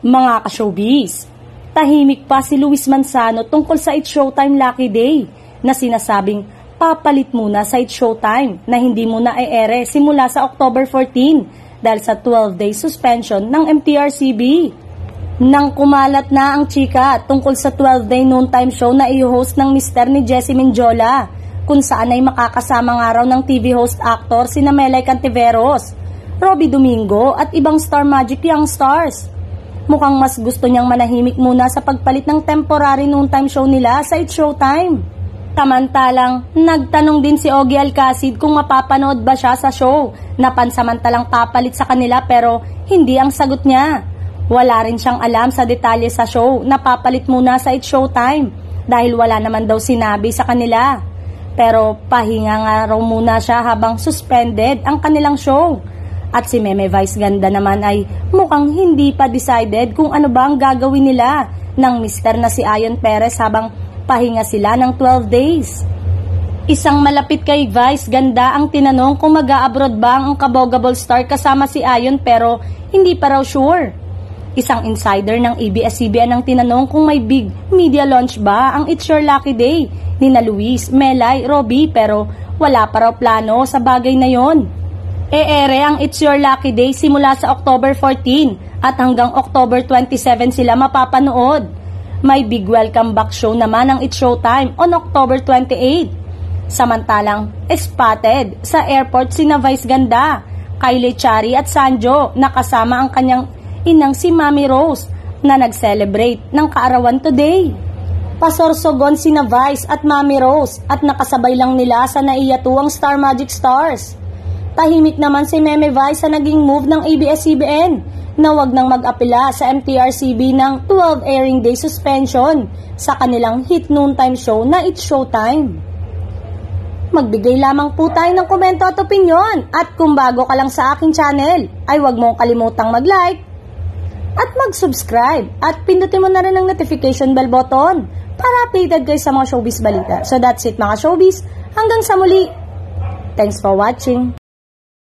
Mga ka-showbiz, tahimik pa si Luis Manzano tungkol sa It's Showtime Lucky Day na sinasabing papalit muna sa It's Showtime na hindi muna i-ere simula sa October 14 dahil sa 12-day suspension ng MTRCB. Nang kumalat na ang chika tungkol sa 12-day noontime show na i-host ng mister ni Jessie Menjola, kung saan ay makakasama nga raw ng TV host actor sina Melay Cantiveros, Robby Domingo at ibang Star Magic Young Stars. Mukhang mas gusto niyang manahimik muna sa pagpalit ng temporary noontime show nila sa It's Showtime. Samantalang, nagtanong din si Ogie Alcacid kung mapapanood ba siya sa show na pansamantalang papalit sa kanila pero hindi ang sagot niya. Wala rin siyang alam sa detalye sa show na papalit muna sa It's Showtime dahil wala naman daw sinabi sa kanila. Pero pahinga nga raw muna siya habang suspended ang kanilang show. At si Meme Vice Ganda naman ay mukhang hindi pa decided kung ano ba ang gagawin nila ng mister na si Ion Perez habang pahinga sila ng 12 days. Isang malapit kay Vice Ganda ang tinanong kung mag-a-abroad ba ang kabogable star kasama si Ion pero hindi pa raw sure. Isang insider ng ABS-CBN ang tinanong kung may big media launch ba ang It's Your Lucky Day ni na Luis, Melay, Robby pero wala pa raw plano sa bagay na yon. E-ere ang It's Your Lucky Day simula sa October 14 at hanggang October 27 sila mapapanood. May big welcome back show naman ang It's Showtime on October 28. Samantalang, spotted sa airport sina Vice Ganda, Kylie Chari at Sanjo na kasama ang kanyang inang si Mami Rose na nag-celebrate ng kaarawan today. Pasorsogon sina Vice at Mami Rose at nakasabay lang nila sa naiyatuwang Star Magic Stars. Tahimik naman si Meme Vice sa naging move ng ABS-CBN na wag nang mag-apela sa MTRCB ng 12 airing day suspension sa kanilang hit noontime show na It's Showtime. Magbigay lamang po tayo ng komento at opinyon at kung bago ka lang sa aking channel ay wag mong kalimutang mag-like at mag-subscribe at pindutin mo na rin ang notification bell button para updated kayo sa mga showbiz balita. So that's it mga showbiz, hanggang sa muli. Thanks for watching.